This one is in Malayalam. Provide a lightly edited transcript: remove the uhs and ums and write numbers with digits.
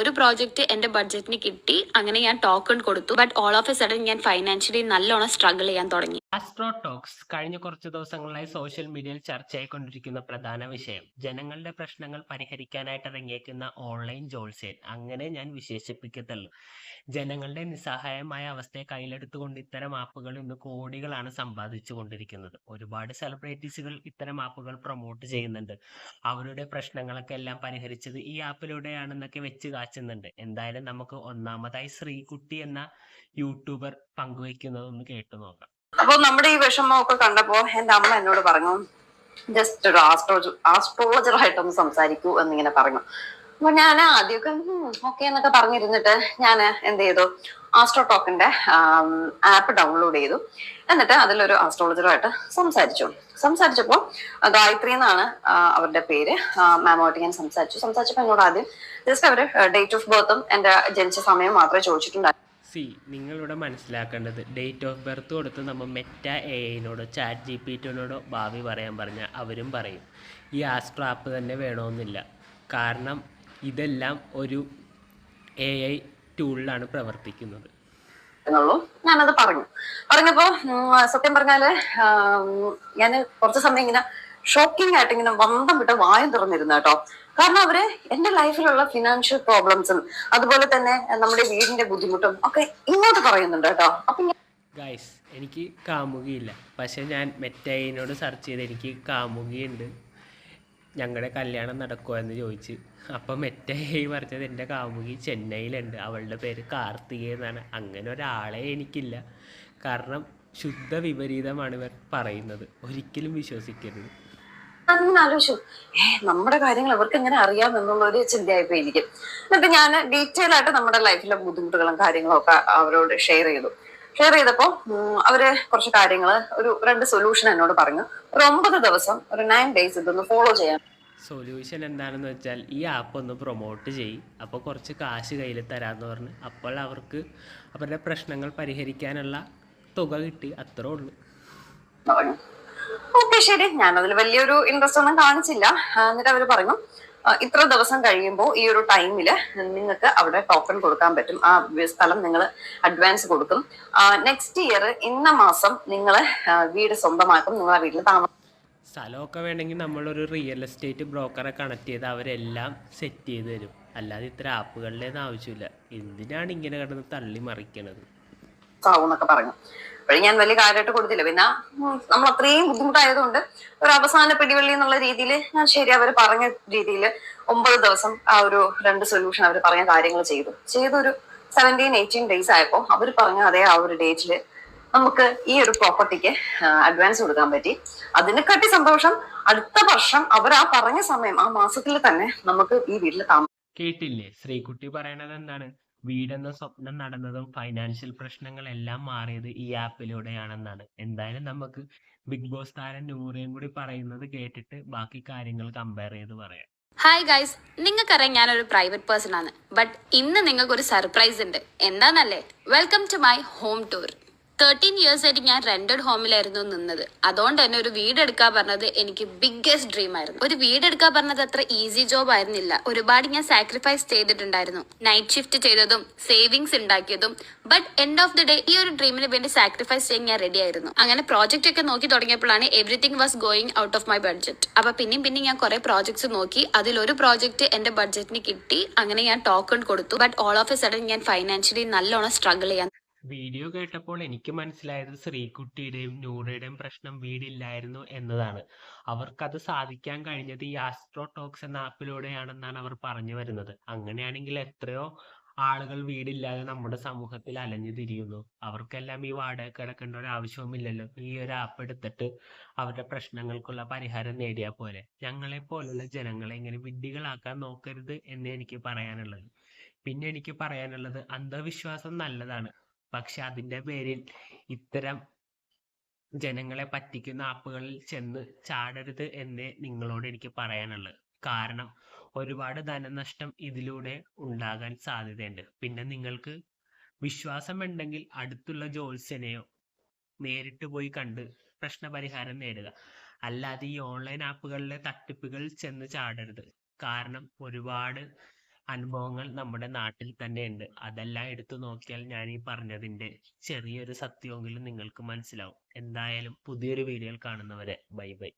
ഒരു പ്രോജക്റ്റ് എന്റെ ബഡ്ജറ്റിന് കിട്ടി. അങ്ങനെ ഞാൻ ടോക്കൺ കൊടുത്തു. But all of A sudden ഞാൻ ഫൈനാൻഷ്യലി നല്ലോണം സ്ട്രഗിൾ ചെയ്യാൻ തുടങ്ങി. ആസ്ട്രോ ടോക്സ് കഴിഞ്ഞ കുറച്ച് ദിവസങ്ങളായി സോഷ്യൽ മീഡിയയിൽ ചർച്ചയായിക്കൊണ്ടിരിക്കുന്ന പ്രധാന വിഷയം. ജനങ്ങളുടെ പ്രശ്നങ്ങൾ പരിഹരിക്കാനായിട്ട് ഇറങ്ങിയേക്കുന്ന ഓൺലൈൻ ജോത്സ്യൻ, അങ്ങനെ ഞാൻ വിശേഷിപ്പിക്കത്തുള്ളൂ. ജനങ്ങളുടെ നിസ്സഹായമായ അവസ്ഥയെ കയ്യിലെടുത്തുകൊണ്ട് ഇത്തരം ആപ്പുകൾ ഇന്ന് കോടികളാണ് സമ്പാദിച്ചു കൊണ്ടിരിക്കുന്നത്. ഒരുപാട് സെലിബ്രിറ്റീസുകൾ ഇത്തരം ആപ്പുകൾ പ്രൊമോട്ട് ചെയ്യുന്നുണ്ട്. അവരുടെ പ്രശ്നങ്ങളൊക്കെ എല്ലാം പരിഹരിച്ചത് ഈ ആപ്പിലൂടെയാണെന്നൊക്കെ വെച്ച് കാച്ചുന്നുണ്ട്. എന്തായാലും നമുക്ക് ഒന്നാമതായി ശ്രീകുട്ടി എന്ന യൂട്യൂബർ പങ്കുവയ്ക്കുന്നതൊന്ന് കേട്ടു നോക്കാം. അപ്പൊ നമ്മുടെ ഈ വിഷമമൊക്കെ കണ്ടപ്പോ എന്റെ അമ്മ എന്നോട് പറഞ്ഞു, ജസ്റ്റ് ഒരു ആസ്ട്രോളജർ ആയിട്ടൊന്ന് സംസാരിക്കൂ എന്നിങ്ങനെ പറഞ്ഞു. അപ്പൊ ഞാൻ ആദ്യമൊക്കെ ഓക്കെ എന്നൊക്കെ പറഞ്ഞിരുന്നിട്ട് ഞാൻ എന്ത് ചെയ്തു, ആസ്ട്രോ ടോക്കിന്റെ ആപ്പ് ഡൗൺലോഡ് ചെയ്തു. എന്നിട്ട് അതിലൊരു ആസ്ട്രോളജറുമായിട്ട് സംസാരിച്ചപ്പോൾ ഗായത്രി എന്നാണ് അവരുടെ പേര്. മാമുമായിട്ട് ഞാൻ സംസാരിച്ചപ്പോൾ എന്നോട് ആദ്യം ജസ്റ്റ് അവര് ഡേറ്റ് ഓഫ് ബർത്തും എന്റെ ജനിച്ച സമയം മാത്രമേ ചോദിച്ചിട്ടുണ്ടായിരുന്നു. നിങ്ങളിവിടെ മനസ്സിലാക്കേണ്ടത്, ഡേറ്റ് ഓഫ് ബർത്ത് കൊടുത്ത് നമ്മൾ മെറ്റ എഐനോടോ ചാറ്റ് GPT-നോടോ ഭാവി പറയാൻ പറഞ്ഞാൽ അവരും പറയും. ഈ ആസ്ട്രോ ആപ്പ് തന്നെ വേണമെന്നില്ല. കാരണം ഇതെല്ലാം ഒരു AI ടൂളിലാണ് പ്രവർത്തിക്കുന്നത്. ഞാനത് പറഞ്ഞപ്പോ സത്യം പറഞ്ഞാല് ഞാൻ കുറച്ച് സമയം ഇങ്ങനെ ഷോക്കിംഗ് ആയിട്ട് ഇങ്ങനെ വന്തം വിട്ട് വായം തുറന്നിരുന്നു കേട്ടോ. കാരണം അവര് എന്റെ ലൈഫിലുള്ള ഫിനാൻഷ്യൽ പ്രോബ്ലംസും അതുപോലെ തന്നെ നമ്മുടെ വീടിന്റെ ബുദ്ധിമുട്ടും ഒക്കെ ഇങ്ങോട്ട് പറയുന്നുണ്ട് കേട്ടോ. അപ്പൊ ഗൈസ്, എനിക്ക് കാമുകിയില്ല, പക്ഷെ ഞാൻ മെറ്റൈനോട് സെർച്ച് ചെയ്ത് എനിക്ക് കാമുകിയുണ്ട്, ഞങ്ങളുടെ കല്യാണം നടക്കുമോ എന്ന് ചോദിച്ച്. അപ്പം മെറ്റൈ പറഞ്ഞത് എൻ്റെ കാമുകി ചെന്നൈയിലുണ്ട്, അവളുടെ പേര് കാർത്തിക എന്നാണ്. അങ്ങനെ ഒരാളെ എനിക്കില്ല. കാരണം ശുദ്ധ വിപരീതമാണ് ഇവർ പറയുന്നത്. ഒരിക്കലും വിശ്വസിക്കരുത്. അങ്ങനെ ആലോചിച്ചു, നമ്മുടെ കാര്യങ്ങൾ അവർക്ക് എങ്ങനെ അറിയാം എന്നുള്ള ഒരു ചിന്തയായിപ്പോ എനിക്ക്. എന്നിട്ട് ഞാൻ ഡീറ്റെയിൽ ആയിട്ട് നമ്മുടെ ലൈഫിലെ ബുദ്ധിമുട്ടുകളും കാര്യങ്ങളും ഒക്കെ അവരോട് ഷെയർ ചെയ്തപ്പോ അവര് കുറച്ച് കാര്യങ്ങള്, ഒരു 2 സൊല്യൂഷൻ എന്നോട് പറഞ്ഞു. ഒരു 9 ദിവസം, ഒരു 9 days ഇതൊന്ന് ഫോളോ ചെയ്യാൻ. സൊല്യൂഷൻ എന്താണെന്ന് വെച്ചാൽ, ഈ ആപ്പ് ഒന്ന് പ്രൊമോട്ട് ചെയ്യും, അപ്പോൾ കുറച്ച് കാശ് കയ്യിൽ തരാമെന്ന് പറഞ്ഞ്. അപ്പോൾ അവർക്ക് അവരുടെ പ്രശ്നങ്ങൾ പരിഹരിക്കാനുള്ള തുക കിട്ടി, അത്രേ ഉള്ളൂ. ഓക്കെ ശരി, ഞാനതിൽ വലിയൊരു ഇൻട്രസ്റ്റ് ഒന്നും കാണിച്ചില്ല. എന്നിട്ട് അവര് പറഞ്ഞു, ഇത്ര ദിവസം കഴിയുമ്പോൾ ഈ ഒരു ടൈമില് നിങ്ങൾക്ക് അവിടെ ടോക്കൺ കൊടുക്കാൻ പറ്റും. ആ സ്ഥലം നിങ്ങൾ അഡ്വാൻസ് കൊടുക്കും. നെക്സ്റ്റ് ഇയർ ഇന്ന മാസം നിങ്ങൾ വീട് സ്വന്തമാക്കും. നിങ്ങൾ ആ വീട്ടിൽ സ്ഥലമൊക്കെ വേണമെങ്കിൽ നമ്മളൊരു റിയൽ എസ്റ്റേറ്റ് ബ്രോക്കറെ കണക്ട് ചെയ്ത് അവരെല്ലാം സെറ്റ് ചെയ്ത് തരും. അല്ലാതെ ഇത്ര ആപ്പുകളിലേന്ന് ആവശ്യമില്ല. എന്തിനാണ് ഇങ്ങനെ കിടന്ന് തള്ളി മറിക്കണത് എന്നൊക്കെ പറഞ്ഞു. അപ്പോഴും ഞാൻ വലിയ കാര്യമായിട്ട് കൊടുത്തില്ല. പിന്നെ നമ്മൾ അത്രയും ബുദ്ധിമുട്ടായതുകൊണ്ട് ഒരു അവസാന പിടിവള്ളി എന്നുള്ള രീതിയിൽ ഞാൻ ശരി അവർ പറഞ്ഞ രീതിയിൽ 9 ദിവസം ആ ഒരു 2 സൊല്യൂഷൻ അവർ പറഞ്ഞ കാര്യങ്ങൾ ചെയ്തൊരു 17-18 days ആയപ്പോ അവർ പറഞ്ഞ അതേ ആ ഒരു ഡേറ്റില് നമുക്ക് ഈ ഒരു പ്രോപ്പർട്ടിക്ക് അഡ്വാൻസ് കൊടുക്കാൻ പറ്റി. അതിനെക്കാട്ടി സന്തോഷം, അടുത്ത വർഷം അവർ ആ പറഞ്ഞ സമയം ആ മാസത്തിൽ തന്നെ നമുക്ക് ഈ വീട്ടിൽ കേട്ടില്ലേ? ശ്രീകുട്ടി പറയണത് എന്താണ്? വീടെന്ന സ്വപ്നം നടന്നതും ഫൈനാൻഷ്യൽ പ്രശ്നങ്ങളെല്ലാം മാറിയത് ഈ ആപ്പിലൂടെയാണെന്നാണ്. എന്തായാലും നമുക്ക് ബിഗ് ബോസ് താരം നൂറയും കൂടി പറയുന്നത് കേട്ടിട്ട് ബാക്കി കാര്യങ്ങൾ കമ്പയർ ചെയ്ത് പറയാം. ഹായ് ഗൈസ്, നിങ്ങൾക്കറിയാം ഞാനൊരു പ്രൈവറ്റ് പേഴ്സൺ ആണ്. ബട്ട് ഇന്ന് നിങ്ങൾക്ക് ഒരു സർപ്രൈസ് ഉണ്ട്. എന്താന്നല്ലേ? Welcome to my home tour. 13 years ആയിട്ട് ഞാൻ റെന്റഡ് ഹോമിലായിരുന്നു നിന്നത്. അതുകൊണ്ട് തന്നെ ഒരു വീട് എടുക്കാൻ പറഞ്ഞത് എനിക്ക് ബിഗ്ഗസ്റ്റ് ഡ്രീം ആയിരുന്നു. ഒരു വീട് എടുക്കാൻ പറഞ്ഞത് അത്ര ഈസി ജോബ് ആയിരുന്നില്ല. ഒരുപാട് ഞാൻ സാക്രിഫൈസ് ചെയ്തിട്ടുണ്ടായിരുന്നു. നൈറ്റ് ഷിഫ്റ്റ് ചെയ്തതും സേവിങ്സ് ഉണ്ടാക്കിയതും. But end of the day ഈ ഒരു ഡ്രീമിന് വേണ്ടി സാക്രിഫൈസ് ചെയ്യാൻ ഞാൻ റെഡി ആയിരുന്നു. അങ്ങനെ പ്രോജക്റ്റ് ഒക്കെ നോക്കി തുടങ്ങിയപ്പോഴാണ് everything was going out of my budget. അപ്പൊ പിന്നെയും ഞാൻ കുറെ പ്രോജക്ട്സ് നോക്കി. അതിലൊരു പ്രോജക്റ്റ് എന്റെ ബഡ്ജറ്റിന് കിട്ടി. അങ്ങനെ ഞാൻ ടോക്കൺ കൊടുത്തു. But all of A sudden ഞാൻ ഫൈനാൻഷ്യലി നല്ലോണം സ്ട്രഗിൾ ചെയ്യാൻ. വീഡിയോ കേട്ടപ്പോൾ എനിക്ക് മനസ്സിലായത് ശ്രീകുട്ടിയുടെയും നൂറയുടെയും പ്രശ്നം വീടില്ലായിരുന്നു എന്നതാണ്. അവർക്കത് സാധിക്കാൻ കഴിഞ്ഞത് ഈ ആസ്ട്രോ ടോക്സ് എന്ന ആപ്പിലൂടെയാണെന്നാണ് അവർ പറഞ്ഞു വരുന്നത്. അങ്ങനെയാണെങ്കിൽ എത്രയോ ആളുകൾ വീടില്ലാതെ നമ്മുടെ സമൂഹത്തിൽ അലഞ്ഞു തിരിയുന്നു. അവർക്കെല്ലാം ഈ വാടക കിടക്കേണ്ട ഒരു ആവശ്യവുമില്ലല്ലോ. ഈ ഒരു ആപ്പ് എടുത്തിട്ട് അവരുടെ പ്രശ്നങ്ങൾക്കുള്ള പരിഹാരം നേടിയാൽ പോലെ. ഞങ്ങളെ പോലുള്ള ജനങ്ങളെ ഇങ്ങനെ വിഡ്ഢികളാക്കാൻ നോക്കരുത് എന്ന് എനിക്ക് പറയാനുള്ളത്. പിന്നെ എനിക്ക് പറയാനുള്ളത്, അന്ധവിശ്വാസം നല്ലതാണ്, പക്ഷെ അതിൻ്റെ പേരിൽ ഇത്തരം ജനങ്ങളെ പറ്റിക്കുന്ന ആപ്പുകളിൽ ചെന്ന് ചാടരുത് എന്നേ നിങ്ങളോട് എനിക്ക് പറയാനുള്ളത്. കാരണം ഒരുപാട് ധനനഷ്ടം ഇതിലൂടെ ഉണ്ടാകാൻ സാധ്യതയുണ്ട്. പിന്നെ നിങ്ങൾക്ക് വിശ്വാസമുണ്ടെങ്കിൽ അടുത്തുള്ള ജ്യോത്സ്യനെയോ നേരിട്ട് പോയി കണ്ട് പ്രശ്നപരിഹാരം നേടുക. അല്ലാതെ ഈ ഓൺലൈൻ ആപ്പുകളിലെ തട്ടിപ്പുകൾ ചെന്ന് ചാടരുത്. കാരണം ഒരുപാട് അനുഭവങ്ങൾ നമ്മുടെ നാട്ടിൽ തന്നെ ഉണ്ട്. അതെല്ലാം എടുത്തു നോക്കിയാൽ ഞാൻ ഈ പറഞ്ഞതിന്റെ ചെറിയൊരു സത്യമെങ്കിലും നിങ്ങൾക്ക് മനസ്സിലാവും. എന്തായാലും പുതിയൊരു വീഡിയോയിൽ കാണുന്നവരെ ബൈ ബൈ.